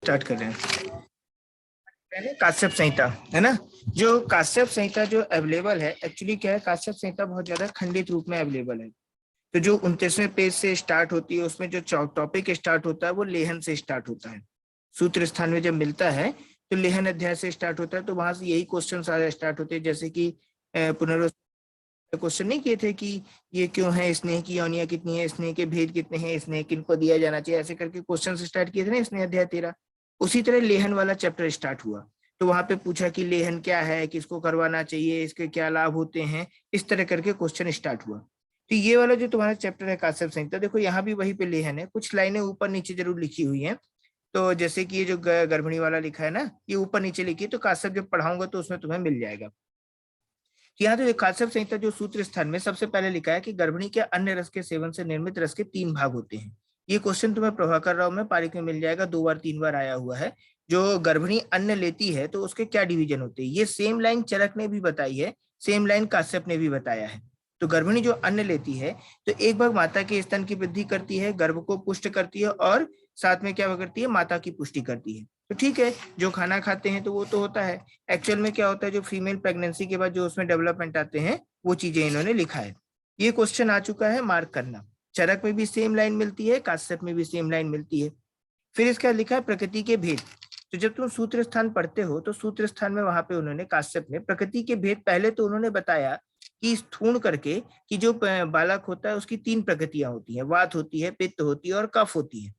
Start कर रहे हैं। पहले काश्यप संहिता है ना, जो काश्यप संहिता जो अवेलेबल है, एक्चुअली क्या है, काश्यप संहिता बहुत ज्यादा खंडित रूप में अवेलेबल है। तो जो 29वें पेज से स्टार्ट होती है, उसमें जो टॉपिक स्टार्ट होता है वो लेहन से स्टार्ट होता है। सूत्र स्थान में जब मिलता है तो लेहन अध्याय से स्टार्ट होता है, तो वहां से यही क्वेश्चन सारे स्टार्ट होते हैं। जैसे कि पुनर्वसन क्वेश्चन नहीं किए थे कि ये क्यों है, स्नेह की योनियां कितनी है, स्नेह के भेद कितने हैं, स्नेह किनको दिया जाना चाहिए, ऐसे करके क्वेश्चन स्टार्ट किए थे ना स्नेह अध्याय 13। उसी तरह लेहन वाला चैप्टर स्टार्ट हुआ, तो वहां पे पूछा कि लेहन क्या है, किसको करवाना चाहिए, इसके क्या लाभ होते हैं, इस तरह करके क्वेश्चन स्टार्ट हुआ। तो ये वाला जो तुम्हारा चैप्टर है काश्यप संहिता, देखो यहाँ भी वही पे लेहन है, कुछ लाइनें ऊपर नीचे जरूर लिखी हुई हैं। तो जैसे कि ये जो गर्भिणी वाला लिखा है ना, ये ऊपर नीचे लिखी, तो काश्यप जब पढ़ाऊंगा तो उसमें तुम्हें मिल जाएगा। यहाँ तो काश्यप संहिता जो सूत्र स्थान में सबसे पहले लिखा है कि गर्भिणी के अन्य रस के सेवन से निर्मित रस के 3 भाग होते हैं। ये क्वेश्चन तुम्हें प्रभाकर राव में पारिक में मिल जाएगा, 2 बार 3 बार आया हुआ है। जो गर्भिणी अन्न लेती है तो उसके क्या डिवीजन होते हैं, ये सेम लाइन चरक ने भी बताई है, सेम लाइन काश्यप ने भी बताया है। तो गर्भिणी जो अन्न लेती है तो एक भाग माता के स्तन की वृद्धि करती है, गर्भ को पुष्ट करती है, और साथ में क्या करती है, माता की पुष्टि करती है। तो ठीक है, जो खाना खाते हैं तो वो तो होता है। एक्चुअल में क्या होता है, जो फीमेल प्रेगनेंसी के बाद जो उसमें डेवलपमेंट आते हैं वो चीजें इन्होंने लिखा है। ये क्वेश्चन आ चुका है, मार्क करना। चरक में भी सेम लाइन मिलती है, काश्यप में भी सेम लाइन मिलती है। फिर इसका लिखा है प्रकृति के भेद। तो जब तुम सूत्र स्थान पढ़ते हो तो सूत्र स्थान में वहां पे उन्होंने काश्यप में प्रकृति के भेद पहले तो उन्होंने बताया कि स्थूण करके कि जो बालक होता है उसकी 3 प्रकृतियां होती हैं, वात होती है, पित्त होती है और कफ होती है।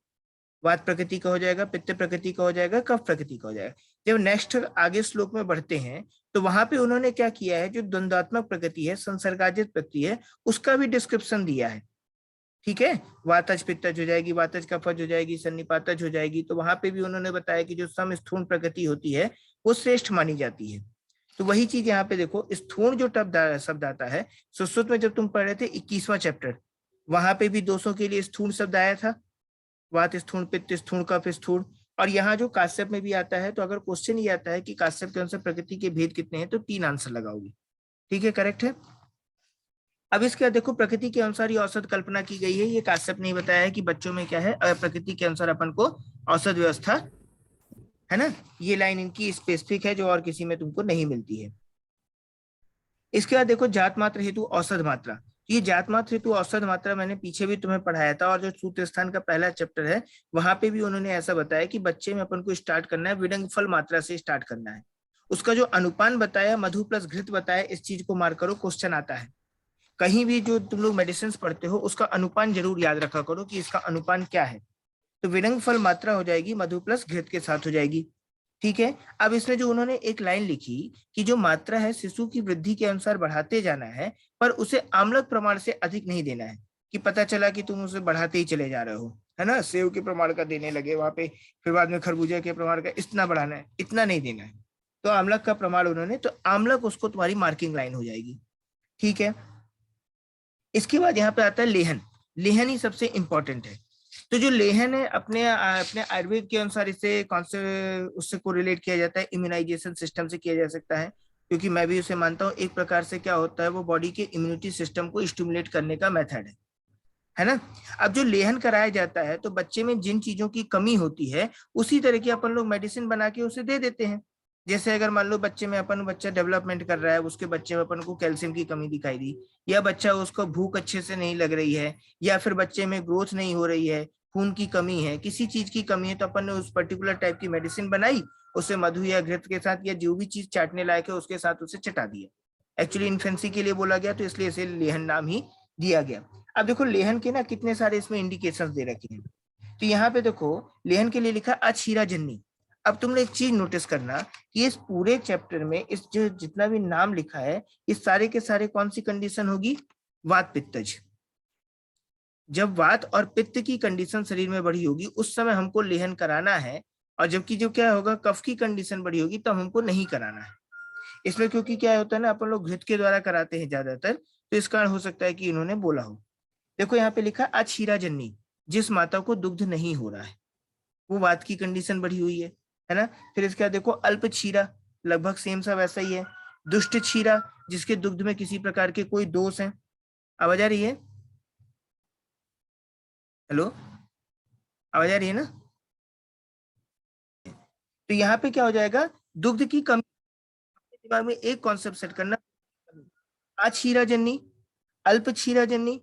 वात प्रकृति का हो जाएगा, पित्त प्रकृति का हो जाएगा, कफ प्रकृति का हो जाएगा। जब नेक्स्ट आगे श्लोक में बढ़ते हैं तो वहां पे उन्होंने क्या किया है, जो द्वंद्वात्मक प्रकृति है, संसर्गाजित प्रकृति है, उसका भी डिस्क्रिप्शन दिया है। ठीक है, वातज पित्तज हो जाएगी, वातज कफज हो जाएगी, सन्निपातज हो जाएगी। तो वहां पे भी उन्होंने बताया कि जो समस्थूण प्रकृति होती है वो श्रेष्ठ मानी जाती है। तो वही चीज यहाँ पे देखो, स्थूण जो शब्द आता है, सुश्रुत में जब तुम पढ़ रहे थे 21वां चैप्टर, वहां पे भी 200 के लिए स्थूण शब्द आया था, वात स्थूण, पित्त स्थूण, कफ स्थूण। और यहाँ जो काश्यप में भी आता है, तो अगर क्वेश्चन ये आता है कि काश्यप के अनुसार प्रकृति के भेद कितने हैं, तो 3 आंसर लगाओगे। ठीक है, करेक्ट है। अब इसके बाद देखो, प्रकृति के अनुसार ये औसत कल्पना की गई है। ये काश्यप ने बताया है कि बच्चों में क्या है, प्रकृति के अनुसार अपन को औसत व्यवस्था है ना। ये लाइन इनकी स्पेसिफिक है, जो और किसी में तुमको नहीं मिलती है। इसके बाद देखो, जात मात्र हेतु औसत मात्रा। ये जात मात्र हेतु औसत मात्रा मैंने पीछे भी तुम्हें पढ़ाया था, और जो सूत्र स्थान का पहला चैप्टर है वहां पे भी उन्होंने ऐसा बताया कि बच्चे में अपन को स्टार्ट करना है विडंगफल मात्रा से स्टार्ट करना है। उसका जो अनुपान बताया, मधु प्लस घृत बताया, इस चीज को मार्क करो, क्वेश्चन आता है। कहीं भी जो तुम लोग मेडिसिन पढ़ते हो उसका अनुपान जरूर याद रखा करो कि इसका अनुपान क्या है। तो विडंगफल मात्रा हो जाएगी मधु प्लस घृत के साथ हो जाएगी। ठीक है। अब इसमें जो उन्होंने एक लाइन लिखी कि जो मात्रा है शिशु की वृद्धि के अनुसार बढ़ाते जाना है, पर उसे आम्लक प्रमाण से अधिक नहीं देना है। कि पता चला कि तुम उसे बढ़ाते ही चले जा रहे हो, है ना, सेव के प्रमाण का देने लगे वहां पे, फिर बाद में खरबूजा के प्रमाण का इतना बढ़ाना है, इतना नहीं देना है। तो आम्लक का प्रमाण उन्होंने, तो आम्लक उसको तुम्हारी मार्किंग लाइन हो जाएगी। ठीक है। इसके बाद यहाँ पे आता है लेहन। लेहन ही सबसे इंपॉर्टेंट है। तो जो लेहन है, अपने अपने आयुर्वेद के अनुसार इसे कौन से उससे कोरिलेट किया जाता है, इम्यूनाइजेशन सिस्टम से किया जा सकता है। क्योंकि मैं भी उसे मानता हूँ, एक प्रकार से क्या होता है, वो बॉडी के इम्यूनिटी सिस्टम को स्टिमुलेट करने का मेथड है ना। अब जो लेहन कराया जाता है, तो बच्चे में जिन चीजों की कमी होती है उसी तरह की अपन लोग मेडिसिन बना के उसे दे देते हैं। जैसे अगर मान लो बच्चे में अपन, बच्चा डेवलपमेंट कर रहा है, उसके बच्चे में अपन को कैल्शियम की कमी दिखाई दी, या बच्चा उसको भूख अच्छे से नहीं लग रही है, या फिर बच्चे में ग्रोथ नहीं हो रही है, खून की कमी है, किसी चीज की कमी है, तो अपन ने उस पर्टिकुलर टाइप की मेडिसिन बनाई, उसे मधु या घृत के साथ या जो भी चीज चाटने लायक है उसके साथ उसे चटा दिया। एक्चुअली इन्फेंसी के लिए बोला गया, तो इसलिए इसे लेहन नाम ही दिया गया। अब देखो लेहन के ना कितने सारे इसमें इंडिकेशंस दे रखे हैं। तो यहाँ पे देखो, लेहन के लिए लिखा अक्षीरा जन्नी। अब तुमने एक चीज नोटिस करना कि इस पूरे चैप्टर में इस जो जितना भी नाम लिखा है, इस सारे के सारे कौन सी कंडीशन होगी, वात पित्तज। जब वात और पित्त की कंडीशन शरीर में बढ़ी होगी उस समय हमको लेहन कराना है, और जबकि जो क्या होगा, कफ की कंडीशन बढ़ी होगी तब हमको नहीं कराना है। इसमें क्योंकि क्या होता है ना, अपन लोग घृत के द्वारा कराते हैं ज्यादातर, तो इस कारण हो सकता है कि इन्होंने बोला हो। देखो यहाँ पे लिखा अक्षीरा जन्नी, जिस माता को दुग्ध नहीं हो रहा है, वो वात की कंडीशन बढ़ी हुई है ना। फिर इसके बाद देखो अल्प क्षीरा, लगभग सेम सा वैसा ही है। दुष्ट क्षीरा, जिसके दुग्ध में किसी प्रकार के कोई दोष है। आवाज आ रही है, हेलो, आवाज आ रही है ना। तो यहाँ पे क्या हो जाएगा, दुग्ध की कमी, दिमाग में एक कॉन्सेप्ट सेट करना, क्षीराजन्य, अल्प क्षीराजन्य,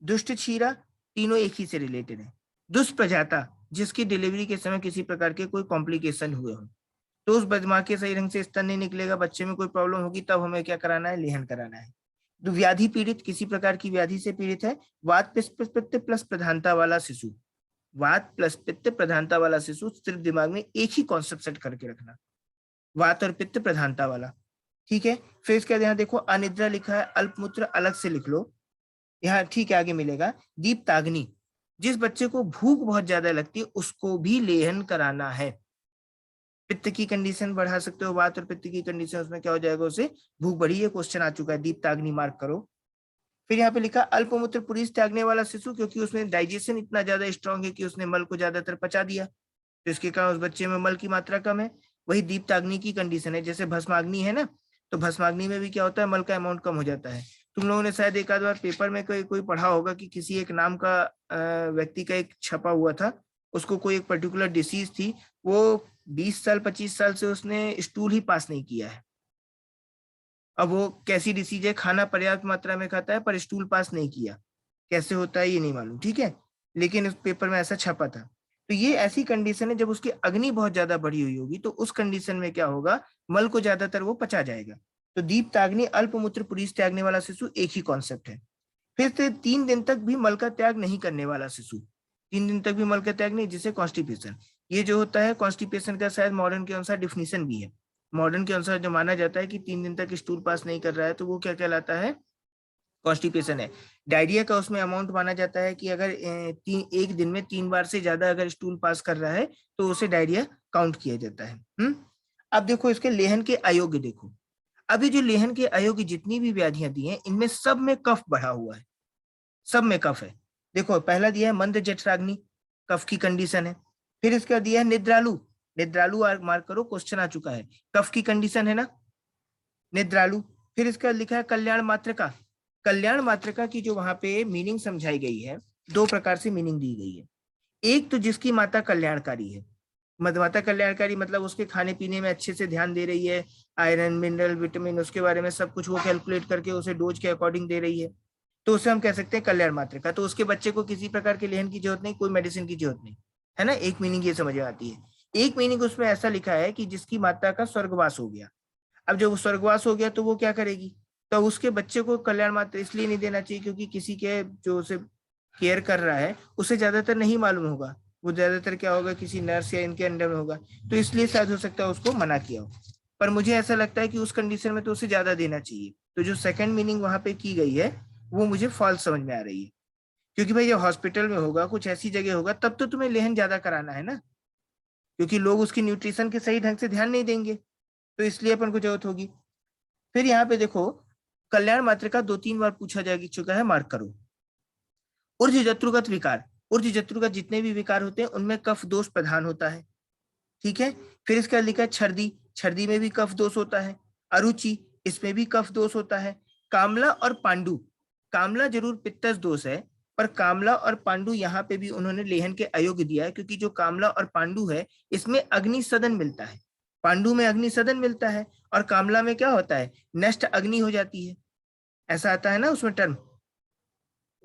दुष्ट क्षीरा, तीनों एक ही से रिलेटेड है। दुष्प्रजाता, जिसकी डिलीवरी के समय किसी प्रकार के कोई कॉम्प्लिकेशन हुए हो, तो उस बदमाश के सही ढंग से स्तन नहीं निकलेगा, बच्चे में कोई प्रॉब्लम होगी, तब हमें क्या कराना है, लेहन कराना है। तो व्याधि पीड़ित, किसी प्रकार की व्याधि से पीड़ित है, वात पित्त प्लस प्रधानता वाला शिशु, वात प्लस पित्त प्रधानता वाला शिशु, सिर्फ दिमाग में एक ही कॉन्सेप्ट सेट करके रखना, वात और पित्त प्रधानता वाला, ठीक है। फिर इसके बाद यहाँ देखो अनिद्रा लिखा है, अल्पमूत्र अलग से लिख लो, यहाँ ठीक है, आगे मिलेगा दीप्ताग्नि, जिस बच्चे को भूख बहुत ज्यादा लगती है उसको भी लेहन कराना है। पित्त की कंडीशन बढ़ा सकते हो, वात और पित्त की कंडीशन, उसमें क्या हो जाएगा, उसे भूख बढ़ी है, क्वेश्चन आ चुका है, दीप्ताग्नि मार्क करो। फिर यहाँ पे लिखा अल्पमूत्र पुरुष त्यागने वाला शिशु, क्योंकि उसमें डाइजेशन इतना ज्यादा स्ट्रांग है कि उसने मल को ज्यादातर पचा दिया, तो इसके कारण उस बच्चे में मल की मात्रा कम है। वही दीप्ताग्नि की कंडीशन है, जैसे भस्माग्नि है ना, तो भस्माग्नि में भी क्या होता है, मल का अमाउंट कम हो जाता है। तुम लोगों ने शायद एक आध बार पेपर में कोई पढ़ा होगा कि किसी एक नाम का व्यक्ति का एक छपा हुआ था, उसको कोई एक पर्टिकुलर डिसीज थी, वो 20 साल 25 साल से उसने स्टूल ही पास नहीं किया है। अब वो कैसी डिसीज है, खाना पर्याप्त मात्रा में खाता है पर स्टूल पास नहीं किया, कैसे होता है ये नहीं मालूम, ठीक है, लेकिन उस पेपर में ऐसा छपा था। तो ये ऐसी कंडीशन है जब उसकी अग्नि बहुत ज्यादा बढ़ी हुई होगी, तो उस कंडीशन में क्या होगा, मल को ज्यादातर वो पचा जाएगा। तो दीप्ताग्नि अल्पमूत्र पुरुष त्यागने वाला शिशु एक ही कॉन्सेप्ट है। फिर से 3 दिन तक भी मल का त्याग नहीं करने वाला शिशु, 3 दिन तक भी मल का त्याग नहीं, जिसे कॉन्स्टिपेशन, ये जो होता है कॉन्स्टिपेशन का शायद मॉडर्न के अनुसार डिफिनीशन भी है। मॉडर्न के अनुसार जो माना जाता है कि 3 दिन तक स्टूल पास नहीं कर रहा है, तो वो क्या कहलाता है, कॉन्स्टिपेशन है। डायरिया का उसमें अमाउंट माना जाता है कि अगर एक दिन में 3 बार से ज्यादा अगर स्टूल पास कर रहा है तो उसे डायरिया काउंट किया जाता है। अब देखो इसके लेहन के अयोग्य, देखो अभी जो लेहन के अयोग्य जितनी भी व्याधियां दी हैं, इनमें सब में कफ बढ़ा हुआ है, सब में कफ है। देखो पहला दिया है मंद जठराग्नि, कफ की कंडीशन है। फिर इसका दिया है निद्रालु, निद्रालु मार्क करो, क्वेश्चन आ चुका है, कफ की कंडीशन है ना, निद्रालु। फिर इसका लिखा है कल्याण मात्रका, कल्याण मात्रका की जो वहां पे मीनिंग समझाई गई है, 2 प्रकार से मीनिंग दी गई है। एक तो जिसकी माता कल्याणकारी है, माता कल्याणकारी मतलब उसके खाने पीने में अच्छे से ध्यान दे रही है, आयरन मिनरल विटामिन उसके बारे में सब कुछ वो कैलकुलेट करके उसे डोज के अकॉर्डिंग दे रही है, तो उसे हम कह सकते हैं कल्याण मात्रका। तो उसके बच्चे को किसी प्रकार के लेहन की जरूरत नहीं, कोई मेडिसिन की जरूरत नहीं, है ना, एक मीनिंग ये समझ में आती है। एक मीनिंग उसमें ऐसा लिखा है कि जिसकी माता का स्वर्गवास हो गया। अब जब स्वर्गवास हो गया तो वो क्या करेगी, तो उसके बच्चे को कल्याण मात्र इसलिए नहीं देना चाहिए क्योंकि किसी के जो उसे केयर कर रहा है उसे ज्यादातर नहीं मालूम होगा, वो ज्यादातर क्या होगा, किसी नर्स या इनके अंडर में होगा, तो इसलिए शायद हो सकता है उसको मना किया हो। पर मुझे ऐसा लगता है कि उस कंडीशन में तो उसे ज्यादा देना चाहिए। तो जो सेकंड मीनिंग वहां पे की गई है वो मुझे फॉल्स समझ में आ रही है, क्योंकि भाई जब हॉस्पिटल में होगा, कुछ ऐसी जगह होगा, तब तो तुम्हें लेहन ज्यादा कराना है ना, क्योंकि लोग उसकी न्यूट्रिशन के सही ढंग से ध्यान नहीं देंगे, तो इसलिए अपन को जरूरत होगी। फिर यहाँ पे देखो कल्याण मात्रा 2-3 बार पूछा जा चुका है, मार्क करो। ऊर्ज जत्रुगत विकार, ऊर्ज जत्रुगत जितने भी विकार होते हैं उनमें कफ दोष प्रधान होता है, ठीक है। फिर इसका लिखा है छर्दी, छर्दी में भी कफ दोष होता है। अरुचि, इसमें भी कफ दोष होता है। कामला और पांडु, कामला जरूर पित्तज दोष है, पर कामला और पांडु यहाँ पे भी उन्होंने लेहन के अयोग्य दिया है, क्योंकि जो कामला और पांडु है इसमें अग्नि सदन मिलता है, पांडु में अग्नि सदन मिलता है, और कामला में क्या होता है, नष्ट अग्नि हो जाती है, ऐसा आता है ना उसमें टर्म,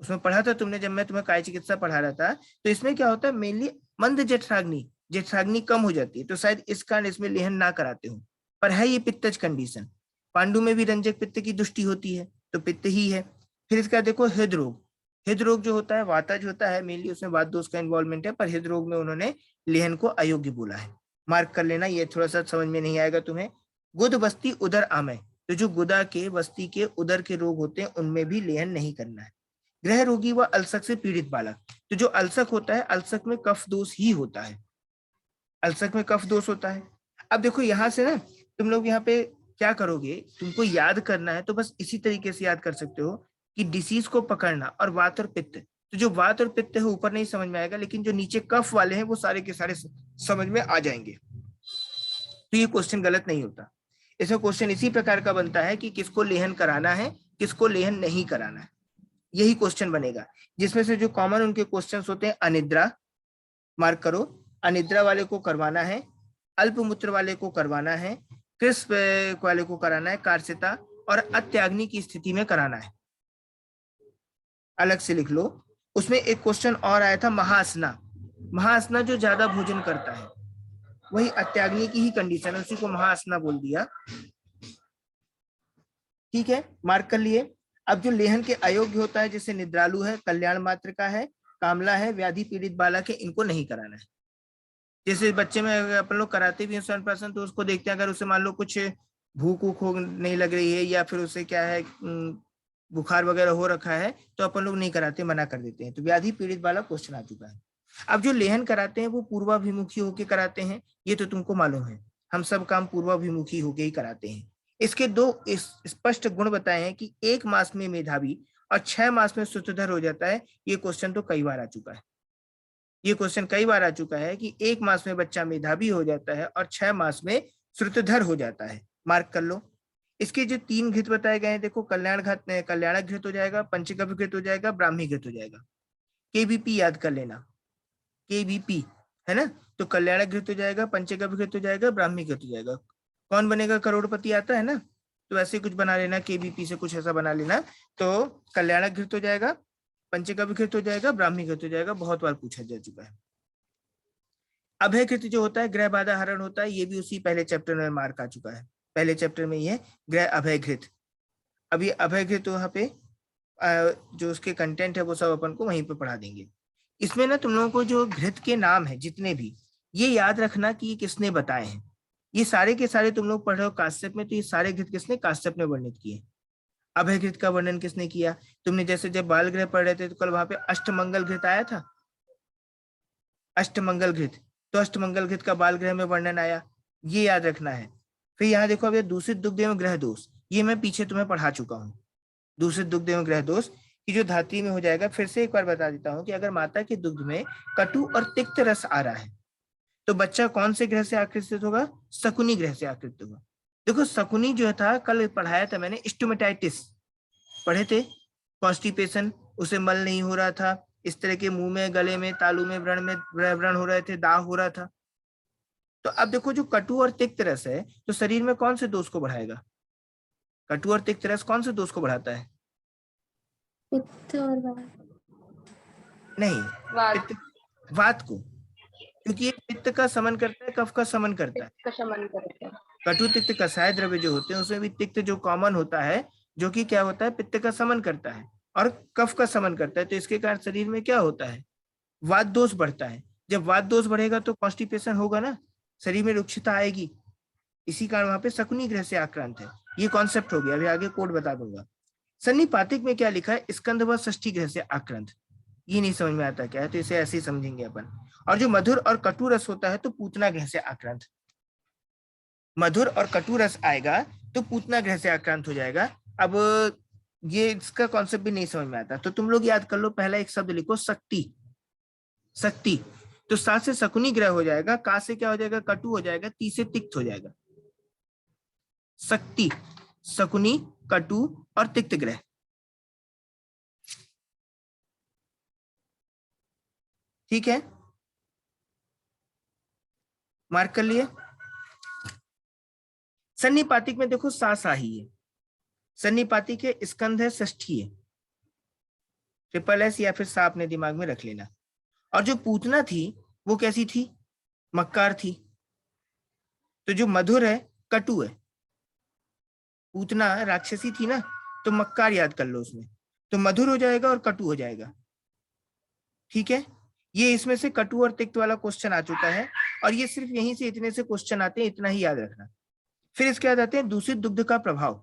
उसमें पढ़ा था तुमने जब मैं तुम्हें काय चिकित्सा पढ़ा रहा था। तो इसमें क्या होता है, मेनली मंद जठराग्नि, जठराग्नि कम हो जाती है, तो शायद इस कारण इसमें लेहन ना कराते हो, पर है ये पित्तज कंडीशन। पांडु में भी रंजक पित्त की दृष्टि होती है, तो पित्त ही है। फिर इसका देखो हृदरोग, हृदरोग जो होता है वातज होता है, मेनली उसमें वात दोष का इन्वॉल्वमेंट है, पर हृदरोग में उन्होंने लेहन को अयोग्य बोला है, मार्क कर लेना, ये थोड़ा सा समझ में नहीं आएगा तुम्हें। गुद बस्ती उदर आमय, तो जो गुदा के बस्ती के उदर के रोग होते हैं उनमें भी लेहन नहीं करना है। गृह रोगी व अल्सक से पीड़ित बालक, तो जो अल्सक होता है, अल्सक में कफ दोष ही होता है, अल्सक में कफ दोष होता है। अब देखो यहाँ से ना तुम लोग यहाँ पे क्या करोगे, तुमको याद करना है तो बस इसी तरीके से याद कर सकते हो कि डिसीज को पकड़ना और वात और पित्त, तो जो वात और पित्त है ऊपर नहीं समझ में आएगा, लेकिन जो नीचे कफ वाले हैं वो सारे के सारे समझ में आ जाएंगे, तो ये क्वेश्चन गलत नहीं होता। इसमें क्वेश्चन इसी प्रकार का बनता है कि किसको लेहन कराना है, किसको लेहन नहीं कराना है, यही क्वेश्चन बनेगा। जिसमें से जो कॉमन उनके क्वेश्चंस होते हैं, अनिद्रा, मार्क करो, अनिद्रा वाले को करवाना है, अल्प मूत्र वाले को करवाना है, क्रिस्प वाले को कराना है कार्सिता, और अत्याग्नि की स्थिति में कराना है। अलग से लिख लो। उसमें एक क्वेश्चन और आया था महासना। महासना जो ज्यादा भोजन करता है, वही अत्याग्नि की ही कंडीशन है, उसी को महासना बोल दिया। ठीक है, मार्क कर लिए। अब जो लेहन के अयोग्य होता है, जैसे निद्रालु है, कल्याण मात्र का है, कामला है, व्याधि पीड़ित बालक है, इनको नहीं कराना है। जैसे बच्चे में अपन लोग कराते भी हैं 100%, तो उसको देखते हैं, अगर उसे मान लो कुछ भूख ऊख हो नहीं लग रही है, या फिर उसे क्या है बुखार वगैरह हो रखा है, तो अपन लोग नहीं कराते, मना कर देते हैं। तो व्याधि पीड़ित वाला क्वेश्चन आ चुका है। अब जो लेहन कराते हैं वो पूर्वाभिमुखी होके कराते हैं, ये तो तुमको मालूम है, हम सब काम पूर्वाभिमुखी होके ही कराते हैं। इसके दो स्पष्ट गुण बताए हैं कि 1 मास में मेधावी और 6 मास में सूत्रधर हो जाता है। ये क्वेश्चन तो कई बार आ चुका है, ये क्वेश्चन कई बार आ चुका है कि 1 मास में बच्चा मेधावी हो जाता है और 6 मास में श्रुतधर हो जाता है। मार्क कर लो। इसके जो 3 घृत बताए गए हैं, देखो कल्याणक घृत हो जाएगा, पंचगव्य घृत हो जाएगा, ब्राह्मी घृत हो जाएगा। केबीपी याद कर लेना, केबीपी है ना। तो कल्याणक घृत हो जाएगा, पंचगव्य घृत हो जाएगा, ब्राह्मी घृत हो जाएगा। कौन बनेगा करोड़पति आता है ना, तो ऐसे कुछ बना लेना, केबीपी से कुछ ऐसा बना लेना। तो कल्याणक घृत हो जाएगा, पंचगव्य घृत हो जाएगा, ब्राह्मी घृत हो जाएगा, बहुत बार पूछा जा चुका है। अभय घृत जो होता है ग्रह बाधा हरण होता है, ये भी उसी पहले चैप्टर में मार्क आ चुका है, पहले चैप्टर में ही है ग्रह अभय घृत। अब ये अभय घृत वहां पे जो उसके कंटेंट है वो सब अपन को वहीं पे पढ़ा देंगे। इसमें ना तुम लोगों को जो घृत के नाम है जितने भी, ये याद रखना कि ये किसने बताए हैं। ये सारे के सारे तुम लोग पढ़ रहे हो काश्यप में, तो ये सारे घृत किसने, काश्यप ने वर्णित किए। अभय घृत का वर्णन किसने किया, तुमने जैसे जब बाल ग्रह पढ़ रहे थे तो कल वहां पे अष्टमंगल घृत आया था, अष्टमंगल घृत। तो अष्टमंगल घृत का बाल ग्रह में वर्णन आया, ये याद रखना है। फिर यहाँ देखो अब ये दूषित दुग्ध एवं ग्रह दोष, ये मैं पीछे तुम्हें पढ़ा चुका हूँ। दूषित दुग्ध एवं ग्रह दोष की जो धात्री में हो जाएगा, फिर से एक बार बता देता हूँ कि अगर माता के दुग्ध में कटु और तिक्त रस आ रहा है, तो बच्चा कौन से ग्रह से आकृष्ट होगा, शकुनी ग्रह से आकृष्ट होगा। देखो शकुनी जो था, कल पढ़ाया था मैंने, स्टोमेटाइटिस पढ़े थे, कॉन्स्टिपेशन, उसे मल नहीं हो रहा था, इस तरह के मुंह में, गले में, तालू में व्रण हो रहे थे, दाह हो रहा था। तो अब देखो जो कटु और तिक्त रस है, तो शरीर में कौन से दोष को बढ़ाएगा, कटु और तिक्त रस कौन से दोष को बढ़ाता है, पित्त और नहीं पित्त, वात को, क्योंकि ये पित्त का समन करता है, कफ का समन करता है। कटु तिक्त कषाय द्रव्य जो होते हैं उसमें भी तिक्त जो कॉमन होता है, जो कि क्या होता है, पित्त का समन करता है और कफ का समन करता है। तो इसके कारण शरीर में क्या होता है, वात दोष बढ़ता है। जब वात दोष बढ़ेगा तो कॉन्स्टिपेशन होगा ना, शरीर में रुक्षता आएगी। इसी कारण वहां पे शकुनी ग्रह से आक्रांत है। ये कॉन्सेप्ट हो गया, अभी आगे कोड बता दूंगा। सन्निपातिक में क्या लिखा है, स्कंद व षष्ठी ग्रह से आक्रांत, ये नहीं समझ में आता क्या है, तो इसे ऐसे ही समझेंगे अपन। और जो मधुर और कटु रस होता है तो पूतना ग्रह से आक्रांत, मधुर और कटु रस आएगा तो पूतना ग्रह से आक्रांत हो जाएगा। अब ये इसका कॉन्सेप्ट भी नहीं समझ में आता, तो तुम लोग याद कर लो, पहला एक शब्द लिखो शक्ति, शक्ति। तो सा से शकुनी ग्रह हो जाएगा, का से क्या हो जाएगा, कटु हो जाएगा, ती से तिक्त हो जाएगा। शक्ति, शकुनी, कटु और तिक्त ग्रह। ठीक है, मार्क कर लिए। सन्निपातिक में देखो सा सा ही है, सन्निपातिक के स्कंध है, षष्ठी है, ट्रिपल एस या फिर सा अपने दिमाग में रख लेना। और जो पूतना थी वो कैसी थी, मक्कार थी। तो जो मधुर है कटु है, पूतना राक्षसी थी ना, तो मक्कार याद कर लो उसमें, तो मधुर हो जाएगा और कटु हो जाएगा। ठीक है, ये इसमें से कटु और तिक्त वाला क्वेश्चन आ चुका है, और ये सिर्फ यहीं से इतने से क्वेश्चन आते हैं, इतना ही याद रखना। फिर इसके बाद आते हैं दूषित दुग्ध का प्रभाव।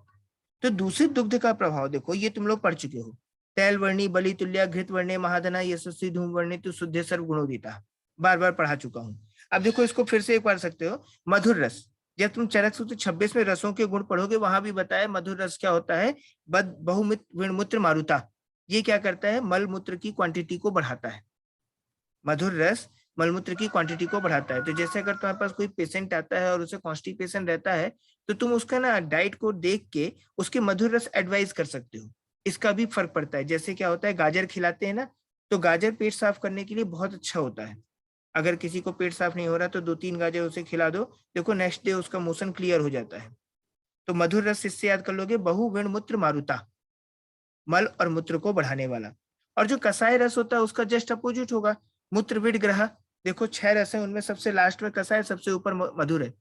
तो दूषित दुग्ध का प्रभाव देखो, ये तुम लोग पढ़ चुके हो, तैल वर्णी, बलि तुल्य, घृत वर्णे, महाधना, यशस्वी, धूम वर्णी, तो शुद्ध सर्व गुणोदिता, बार बार पढ़ा चुका हूं। अब देखो इसको फिर से एक पढ़ सकते हो। मधुर रस, जब तुम चरक सूत्र 26 में रसों के गुण पढ़ोगे, वहां भी बताया मधुर रस क्या होता है, बहुमूत्र मारुता, ये क्या करता है, मल मूत्र की क्वांटिटी को बढ़ाता है। मधुर रस मलमूत्र की क्वांटिटी को बढ़ाता है। तो जैसे अगर तुम्हारे पास कोई पेशेंट आता है और उसे कॉन्स्टिपेशन रहता है, तो तुम उसका ना डाइट को देख के उसके मधुर रस एडवाइस कर सकते हो, इसका भी फर्क पड़ता है। जैसे क्या होता है, गाजर खिलाते हैं ना, तो गाजर पेट साफ करने के लिए बहुत अच्छा होता है, अगर किसी को पेट साफ नहीं हो रहा तो 2-3 गाजर उसे खिला दो, देखो नेक्स्ट डे उसका मोशन क्लियर हो जाता है। तो मधुर रस इससे याद कर लोगे, बहुविण मूत्र मारुता, मल और मूत्र को बढ़ाने वाला। और जो कसाय रस होता है उसका जस्ट अपोजिट होगा, मूत्र विड ग्रह। देखो 6 रस है, उनमें सबसे लास्ट में कसाय, सबसे ऊपर मधुर है।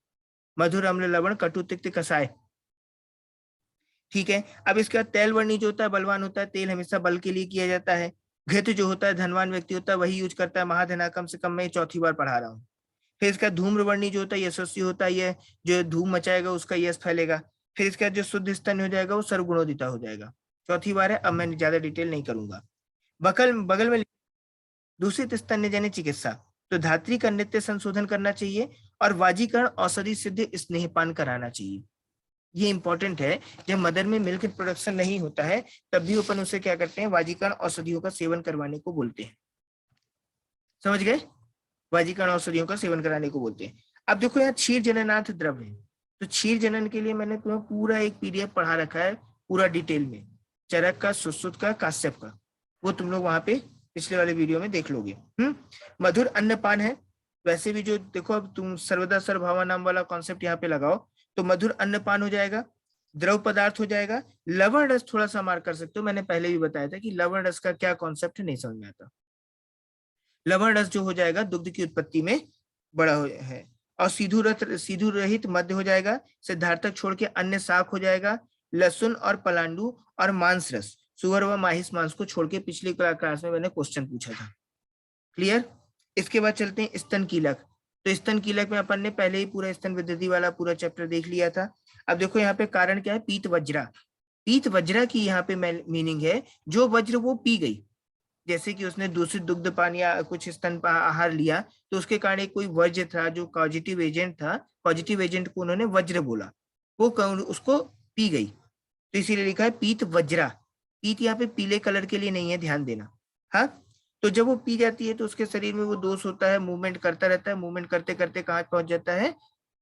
मधुर, अम्ल, लवण, कटु, तिक्त, कसाय। ठीक है। अब इसके बाद तेल वर्णी जो होता है बलवान होता है, तेल हमेशा बल के लिए किया जाता है। घृत जो होता है धनवान व्यक्ति होता है, वही यूज करता है। महाधना कम से कम मैं चौथी बार पढ़ा रहा हूँ। फिर इसका धूम्रवर्णी जो होता है यशस्वी होता है, ये जो धूम मचाएगा उसका यश फैलेगा। फिर इसका जो शुद्ध स्तन हो जाएगा वो सर्वगुणोदिता हो जाएगा। चौथी बार है, अब मैं ज्यादा डिटेल नहीं करूंगा। बगल में दूषित स्तन्यजन्य चिकित्सा, तो धात्री का नित्य संशोधन करना चाहिए और वाजीकरण औषधि सिद्ध स्नेहपान कराना चाहिए। ये इंपॉर्टेंट है। जब मदर में मिल्क प्रोडक्शन नहीं होता है तब भी अपन उसे क्या करते हैं, वाजीकरण औषधियों का सेवन करवाने को बोलते हैं। समझ गए? वाजीकरण औषधियों का सेवन कराने को बोलते हैं। अब देखो यहाँ क्षीर जननाथ द्रव्य है, तो क्षीर जनन के लिए मैंने तुम्हें पूरा एक पीडीएफ पढ़ा रखा है पूरा डिटेल में, चरक का, सुश्रुत का, काश्यप का, वो तुम लोग वहां पे पिछले वाले वीडियो में देख लोगे। मधुर अन्नपान है। वैसे भी जो देखो, अब तुम सर्वदा सर्वभावा नाम वाला कॉन्सेप्ट यहाँ पे लगाओ तो मधुर अन्नपान हो जाएगा, द्रव पदार्थ हो जाएगा। लवण रस थोड़ा सा मार कर सकते हो, मैंने पहले भी बताया था कि लवण रस का क्या कॉन्सेप्ट नहीं समझ में आता। लवण रस जो हो जाएगा दुग्ध की उत्पत्ति में बड़ा है। और सीधु रहित मध्य हो जाएगा। सिद्धार्थक छोड़ के अन्य शाक हो जाएगा। लहसुन और पलांडू और मांस रस, सुअर व माहिस मांस को छोड़ के पिछली क्लास में मैंने क्वेश्चन पूछा था। क्लियर? इसके बाद चलते हैं स्तन कीलक। तो स्तन कीलक में अपन ने पहले ही पूरा स्तन विद्धि वाला पूरा चैप्टर देख लिया था। अब देखो यहाँ पे कारण क्या है, पीत वज्रा। पीत वज्रा की यहाँ पे मीनिंग है जो वज्र वो पी गई, जैसे कि उसने दूषित दुग्ध पान या कुछ स्तन आहार लिया तो उसके कारण एक कोई वज्र था जो पॉजिटिव एजेंट था, पॉजिटिव एजेंट को उन्होंने वज्र बोला, वो उसको पी गई, तो इसीलिए लिखा है पीत वज्रा। पीत यहाँ पे पीले कलर के लिए नहीं है, ध्यान देना। हाँ, तो जब वो पी जाती है तो उसके शरीर में वो दोष होता है, मूवमेंट करता रहता है, मूवमेंट करते करते कहाँ पहुंच जाता है,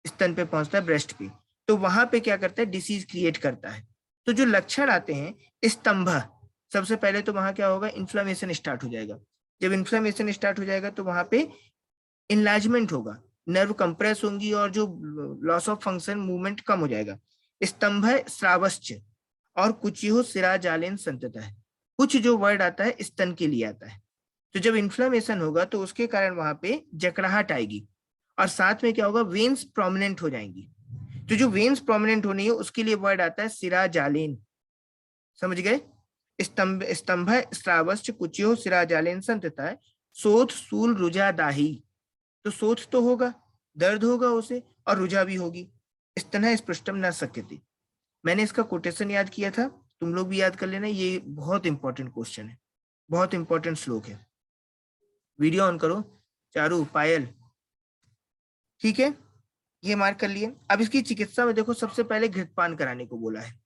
स्तन पे पहुंचता है, ब्रेस्ट पे। तो वहां पे क्या करता है, डिसीज क्रिएट करता है। तो जो लक्षण आते हैं स्तंभ, सबसे पहले तो वहां क्या होगा, इन्फ्लामेशन स्टार्ट हो जाएगा। जब इन्फ्लामेशन स्टार्ट हो जाएगा तो वहां पे इनलार्जमेंट होगा, नर्व कंप्रेस होंगी और जो लॉस ऑफ फंक्शन मूवमेंट कम हो जाएगा। स्तंभ श्रावश्च और कुचियो सिराजालेन संतता है। कुछ जो वर्ड आता है स्तन के लिए आता है। तो जब इन्फ्लामेशन होगा तो उसके कारण वहां पे जकड़ाहट आएगी और साथ में क्या होगा, वेन्स प्रोमिनेंट हो जाएंगी। तो जो वेन्स प्रोमिनेंट होनी है उसके लिए वर्ड आता है सिराजालेन। समझ गए? स्तंभ श्रावश्च कुचियो सिराजालेन संतता है। शोथ सूल रुजा दाही, तो शोथ तो होगा, दर्द होगा उसे, और रुजा भी होगी। स्तन स्पृष्टम न सक्यते। मैंने इसका कोटेशन याद किया था, तुम लोग भी याद कर लेना, ये बहुत इंपॉर्टेंट क्वेश्चन है, बहुत इंपॉर्टेंट श्लोक है। वीडियो ऑन करो चारू, पायल, ठीक है, ये मार्क कर लिए। अब इसकी चिकित्सा में देखो, सबसे पहले घृतपान कराने को बोला है।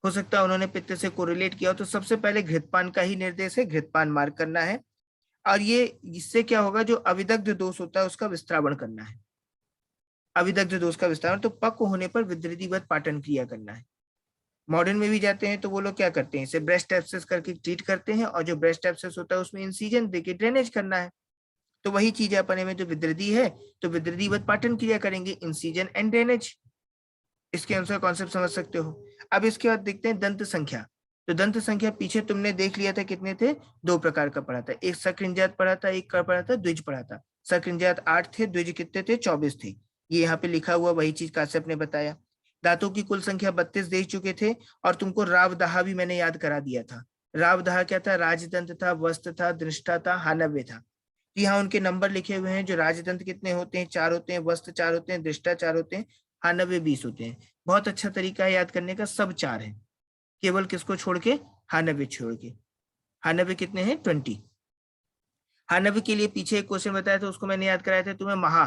हो सकता है उन्होंने पित्त से कोरिलेट किया हो, तो सबसे पहले घृतपान का ही निर्देश है, घृतपान मार्क करना है। और ये इससे क्या होगा, जो अविदग्ध दोष होता है उसका विस्त्रावण करना है। अविदग्ध दोष का विस्तार, तो पक्व होने पर विधृतिवत पाटन क्रिया करना है। मॉडर्न में भी जाते हैं तो वो लोग क्या करते हैं, इसे ब्रेस्ट एब्सेस करके ट्रीट करते हैं, और जो ब्रेस्ट एब्सेस होता है उसमें इंसिजन देके ड्रेनेज करना है। तो वही चीज है अपने में, जो विधृति है तो विधृतिवत पाटन क्रिया करेंगे, इंसिजन एंड ड्रेनेज। इसके अनुसार कॉन्सेप्ट समझ सकते हो। अब इसके बाद देखते हैं दंत संख्या। तो दंत संख्या पीछे तुमने देख लिया था, कितने थे, 2 प्रकार का पढ़ा था, एक सकृंजात पढ़ा था, एक का पढ़ा था द्विज पढ़ा था। सकृंजात 8 थे, द्विज कितने थे, 24 थे। ये यहाँ पे लिखा हुआ वही चीज काश्यप ने बताया। दांतों की कुल संख्या 32 दे चुके थे, और तुमको रावदाहा भी मैंने याद करा दिया था। रावदाहा क्या था, राजदंत था, वस्त था, दृष्टा था, हानव्य था। यहाँ उनके नंबर लिखे हुए हैं, जो राजदंत कितने होते हैं, 4 होते हैं, वस्त 4 होते हैं, दृष्टा 4 होते हैं, हानव्य 20 होते हैं। बहुत अच्छा तरीका है याद करने का, सब 4 है, केवल किसको छोड़ के, हानव्य छोड़ के। हानव्य कितने हैं, 20। हानव्य के लिए पीछे एक क्वेश्चन बताया था, उसको मैंने याद कराया था तुम्हें, महा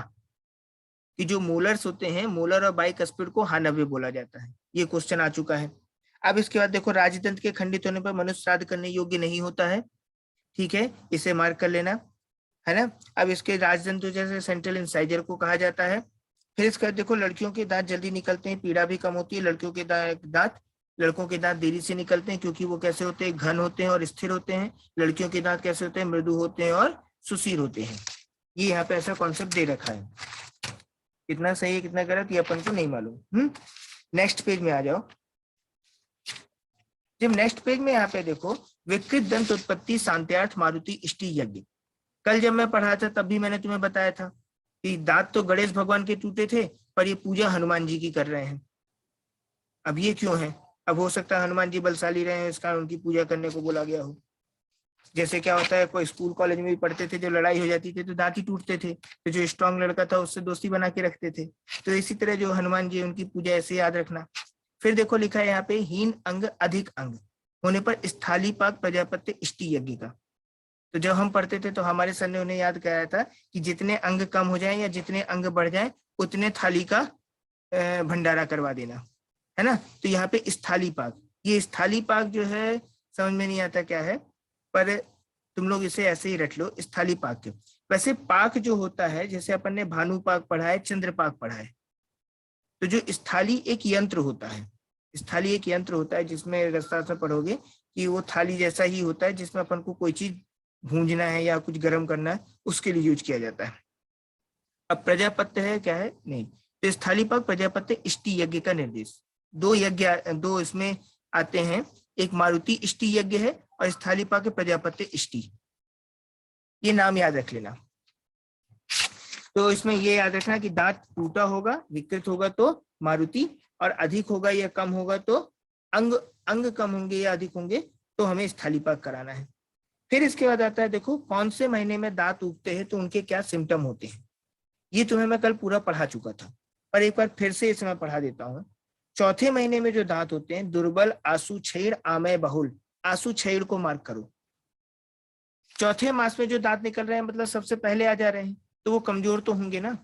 कि जो मोलर्स होते हैं, मोलर और बाइकस्पिड को हानव्य बोला जाता है। ये क्वेश्चन आ चुका है। अब इसके बाद देखो, राजदंत के खंडित होने पर मनुष्य श्राद्ध करने योग्य नहीं होता है, ठीक है, इसे मार्क कर लेना, है ना। अब इसके राजदंत जैसे सेंट्रल इंसाइजर को कहा जाता है। फिर इसका देखो, लड़कियों के दांत जल्दी निकलते हैं, पीड़ा भी कम होती है। लड़कियों के दांत लड़कों के दांत देरी से निकलते हैं, क्योंकि वो कैसे होते हैं, घन होते हैं और स्थिर होते हैं। लड़कियों के दांत कैसे होते हैं, मृदु होते हैं और सुशील होते हैं। ये यहाँ पे ऐसा कॉन्सेप्ट दे रखा है, कितना सही है कितना गलत ये अपन को नहीं मालूम। नेक्स्ट पेज में आ जाओ। जब नेक्स्ट पेज में यहाँ पे देखो, विकृत दंत उत्पत्ति शांत्यार्थ मारुति इष्टि यज्ञ। कल जब मैं पढ़ा था तब भी मैंने तुम्हें बताया था कि दांत तो गणेश भगवान के टूटे थे, पर ये पूजा हनुमान जी की कर रहे हैं। अब ये क्यों है? अब हो सकता है हनुमान जी बलशाली रहे हैं, इस कारण उनकी पूजा करने को बोला गया हो। जैसे क्या होता है, कोई स्कूल कॉलेज में भी पढ़ते थे, जो लड़ाई हो जाती थी तो दांत ही टूटते थे, तो जो स्ट्रांग लड़का था उससे दोस्ती बना के रखते थे। तो इसी तरह जो हनुमान जी उनकी पूजा ऐसे याद रखना। फिर देखो लिखा है यहाँ पे, हीन अंग अधिक अंग होने पर स्थाली पाक प्रजापत्य इष्टि यज्ञ का। तो जब हम पढ़ते थे तो हमारे सर ने उन्हें याद कराया था कि जितने अंग कम हो जाए या जितने अंग बढ़ जाए उतने थाली का भंडारा करवा देना, है ना। तो यहाँ पे स्थाली पाक, ये स्थाली पाक जो है समझ में नहीं आता क्या है, पर तुम लोग इसे ऐसे ही रट लो, स्थाली पाक के। वैसे पाक जो होता है, जैसे अपन ने भानु पाक पढ़ा है, चंद्र पाक पढ़ा है, तो जो स्थाली एक यंत्र होता है, स्थाली एक यंत्र होता है जिसमें रस्ता से पढ़ोगे कि वो थाली जैसा ही होता है, जिसमें अपन को कोई चीज भूंजना है या कुछ गर्म करना है उसके लिए यूज किया जाता है। अब प्रजापत्य है क्या है, नहीं। तो स्थाली पाक प्रजापत्य इष्टि यज्ञ का निर्देश, दो यज्ञ, दो इसमें आते हैं, एक मारुति इष्टि यज्ञ है और स्थाली पाक प्रजापत्य इष्टि, ये नाम याद रख लेना। तो इसमें ये याद रखना कि दांत टूटा होगा, विकृत होगा तो मारुति, और अधिक होगा या कम होगा तो अंग कम होंगे या अधिक होंगे तो हमें स्थाली पाक कराना है। फिर इसके बाद आता है, देखो कौन से महीने में दांत उगते हैं तो उनके क्या सिम्टम होते हैं। ये तुम्हें मैं कल पूरा पढ़ा चुका था, पर एक बार फिर से इसे मैं पढ़ा देता हूँ। चौथे महीने में जो दांत होते हैं, दुर्बल, आसू छेड़, आमय बहुल। आसू छेड़ को मार्क करो। चौथे मास में जो दांत निकल रहे हैं मतलब सबसे पहले आ जा रहे हैं, तो वो कमजोर तो होंगे ना।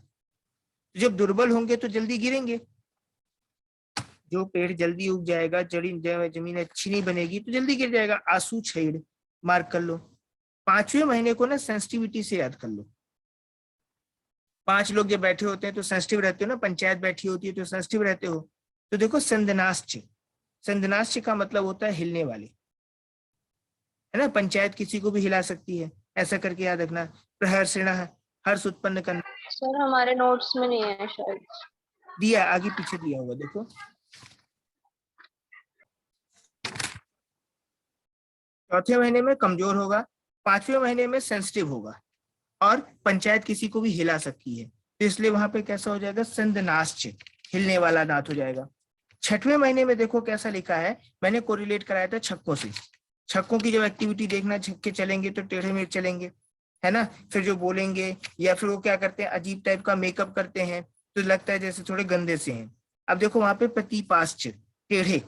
जब दुर्बल होंगे तो जल्दी गिरेंगे, जो पेड़ जल्दी उग जाएगा, जड़ी जमीन अच्छी नहीं बनेगी तो जल्दी गिर जाएगा। आंसू छेड़ मार्क कर लो। पांचवें महीने को ना सेंसिटिविटी से याद कर लो। 5 लोग जब बैठे होते हैं तो सेंसिटिव रहते हो ना, पंचायत बैठी होती है तो सेंसिटिव रहते हो। तो देखो संदनाश्च, संदनाश्च का मतलब होता है हिलने वाले, है ना। पंचायत किसी को भी हिला सकती है, ऐसा करके याद रखना। प्रहर्षण, हर्ष उत्पन्न करना। सर हमारे नोट्स में नहीं है शायद। दिया, आगे पीछे दिया होगा देखो। चौथे महीने में कमजोर होगा, 5वें महीने में सेंसिटिव होगा, और पंचायत किसी को भी हिला सकती है, तो इसलिए वहां पे कैसा हो जाएगा, संदनाश्च, हिलने वाला दांत हो जाएगा। 6वें महीने में देखो कैसा लिखा है, मैंने कोरिलेट कराया था छक्कों से। छक्कों की जब एक्टिविटी देखना, छक्के चलेंगे तो टेढ़े मेढ़ चलेंगे, है ना। फिर जो बोलेंगे या फिर वो क्या करते हैं, अजीब टाइप का मेकअप करते हैं, तो लगता है जैसे थोड़े गंदे से हैं। अब देखो वहां पे प्रतिपाश्च, टेढ़े,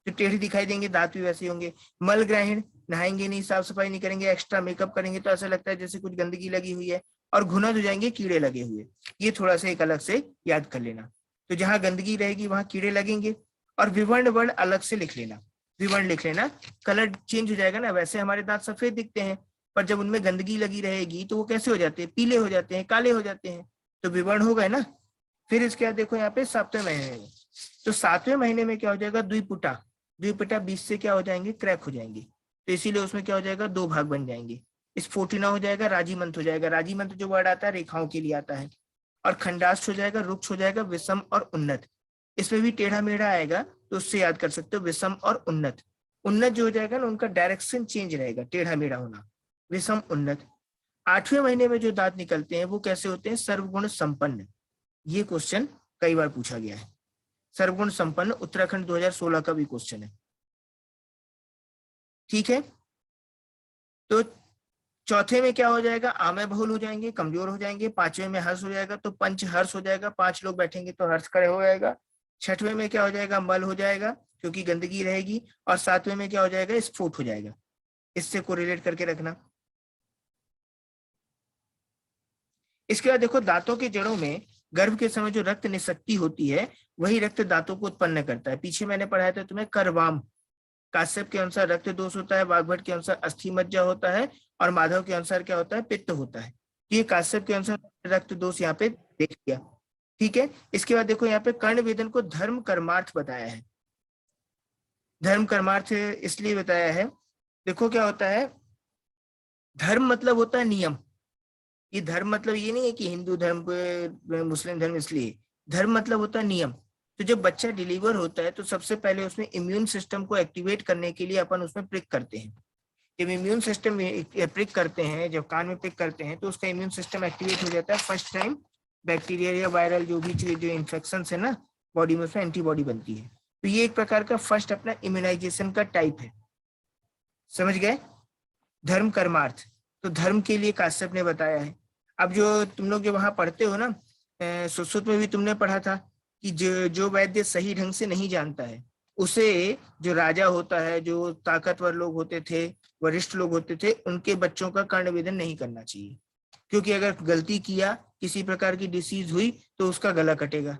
तो टेढ़े दिखाई देंगे, दांत भी वैसे होंगे। मल ग्रहण, नहाएंगे नहीं, साफ सफाई नहीं करेंगे, एक्स्ट्रा मेकअप करेंगे तो ऐसा लगता है जैसे कुछ गंदगी लगी हुई है। और घुनद हो जाएंगे, कीड़े लगे हुए। ये थोड़ा सा एक अलग से याद कर लेना। तो जहां गंदगी रहेगी वहां कीड़े लगेंगे। और विवर्ण वर्ण अलग से लिख लेना, विवर्ण लिख लेना, कलर चेंज हो जाएगा ना। वैसे हमारे दांत सफेद दिखते हैं, पर जब उनमें गंदगी लगी रहेगी तो वो कैसे हो जाते हैं, पीले हो जाते हैं, काले हो जाते हैं, तो विवर्ण हो गए ना। फिर इसके बाद देखो यहाँ पे 7वें महीने में, तो 7वें महीने में क्या हो जाएगा, द्विपुटा। द्विपुटा 20 से क्या हो जाएंगे, क्रैक हो जाएंगे, तो इसीलिए उसमें क्या हो जाएगा, 2 भाग बन जाएंगे। स्फोटिना हो जाएगा, राजीमंत हो जाएगा। राजीमंत जो वर्ड आता है रेखाओं के लिए आता है। और खंडाष्ट हो जाएगा, रुक्ष हो जाएगा, विषम और उन्नत। इसमें भी टेढ़ा मेढ़ा आएगा तो उससे याद कर सकते हो, विषम और उन्नत। उन्नत जो हो जाएगा ना, उनका डायरेक्शन चेंज रहेगा, टेढ़ा मेढ़ा होना, विषम उन्नत। 8वें महीने में जो दांत निकलते हैं वो कैसे होते हैं, सर्वगुण संपन्न। ये क्वेश्चन कई बार पूछा गया है। सर्वगुण संपन्न उत्तराखंड 2016 का भी क्वेश्चन है, ठीक है। तो चौथे में क्या हो जाएगा, आमय बहुल हो जाएंगे, कमजोर हो जाएंगे। 5वें में हर्ष हो जाएगा तो पंच हर्ष हो जाएगा, 5 लोग बैठेंगे तो हर्ष खड़े हो जाएगा। 6वें में क्या हो जाएगा, मल हो जाएगा क्योंकि गंदगी रहेगी। और 7वें में क्या हो जाएगा, स्फोट हो जाएगा। इससे कोरिलेट करके रखना। इसके बाद देखो दांतों के जड़ों में गर्भ के समय जो रक्त निःशक्ति होती है वही रक्त दांतों को उत्पन्न करता है। पीछे मैंने पढ़ाया था तुम्हें करवाम, काश्यप के अनुसार रक्त दोष होता है, वाग्भट के अनुसार अस्थि मज्जा होता है, और माधव के अनुसार क्या होता है, पित्त होता है। तो ये काश्यप के अनुसार रक्त दोष यहाँ पे देख लिया, ठीक है। इसके बाद देखो यहाँ पे कर्ण वेदन को धर्म कर्मार्थ बताया है। धर्म कर्मार्थ इसलिए बताया है, देखो क्या होता है, धर्म मतलब होता है नियम, ये धर्म मतलब ये नहीं है कि हिंदू धर्म मुस्लिम धर्म, इसलिए धर्म मतलब होता है नियम। तो जब बच्चा डिलीवर होता है तो सबसे पहले उसमें इम्यून सिस्टम को एक्टिवेट करने के लिए अपन उसमें प्रिक करते हैं। जब इम्यून सिस्टम प्रिक करते हैं, जब कान में प्रिक करते हैं तो उसका इम्यून सिस्टम एक्टिवेट हो जाता है। फर्स्ट टाइम बैक्टीरिया या वायरल जो भी चीज, जो इन्फेक्शन है ना बॉडी में, उसमें एंटीबॉडी बनती है। तो ये एक प्रकार का फर्स्ट अपना इम्यूनाइजेशन का टाइप है। समझ गए? धर्म कर्मार्थ, तो धर्म के लिए काश्यप ने बताया है। अब जो तुम लोग जो वहां पढ़ते हो ना, सुश्रुत में भी तुमने पढ़ा था कि जो वैद्य सही ढंग से नहीं जानता है, उसे जो राजा होता है, जो ताकतवर लोग होते थे, वरिष्ठ लोग होते थे, उनके बच्चों का कर्णवेधन नहीं करना चाहिए, क्योंकि अगर गलती किया, किसी प्रकार की डिसीज हुई तो उसका गला कटेगा।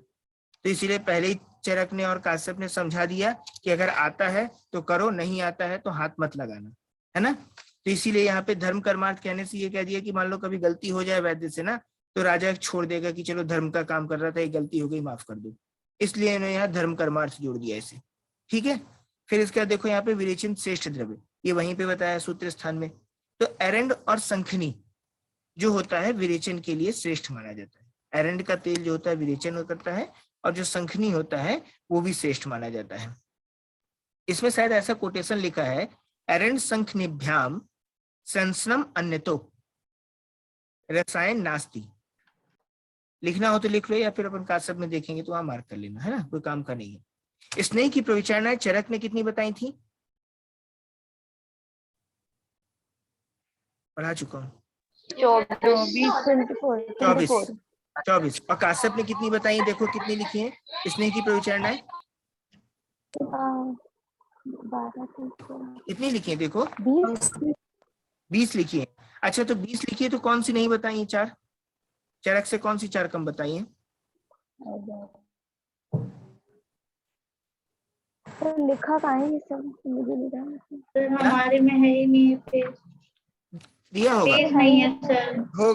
तो इसीलिए पहले ही चरक ने और काश्यप ने समझा दिया कि अगर आता है तो करो, नहीं आता है तो हाथ मत लगाना, है ना। तो इसीलिए यहाँ पे धर्म कर्मार्थ कहने से ये कह दिया कि मान लो कभी गलती हो जाए वैद्य से ना, तो राजा छोड़ देगा कि चलो धर्म का काम कर रहा था, ये गलती हो गई, माफ कर दो। इसलिए इन्होंने यहाँ धर्म कर्मार्थ जोड़ दिया इसे। ठीक है। फिर इसके बाद देखो यहाँ पे विरेचन श्रेष्ठ द्रव्य, ये वहीं पे बताया सूत्र स्थान में। तो एरंड और शंखनी जो होता है विरेचन के लिए श्रेष्ठ माना जाता है। एरंड का तेल जो होता है विरेचन करता है, और जो शंखनी होता है वो भी श्रेष्ठ माना जाता है। इसमें शायद ऐसा कोटेशन लिखा है, एरंड शंखनिभ्याम संसनम अन्यतो रसायन नास्ति। लिखना हो तो लिख लो, या फिर अपन काश्यप में देखेंगे तो वहां मार्क कर लेना, है ना, कोई काम का नहीं है। स्नेह की प्रविचारणाएं चरक ने कितनी बताई थी? पढ़ा चुका हूँ। 24 24। और काश्यप ने कितनी बताई? देखो कितनी लिखी है स्नेह की प्रविचारणाएं, 12 कितनी लिखी है देखो, 20 20 लिखी है। अच्छा तो 20 लिखी है तो कौन सी नहीं बताई है? 4 चरक से कौन सी 4 कम बताई है? तो लिखा कहाँ है ये सब, मुझे नहीं रहा। सर हमारे में है ही नहीं, पेज दिया होगा, पेज नहीं है सर। होगा।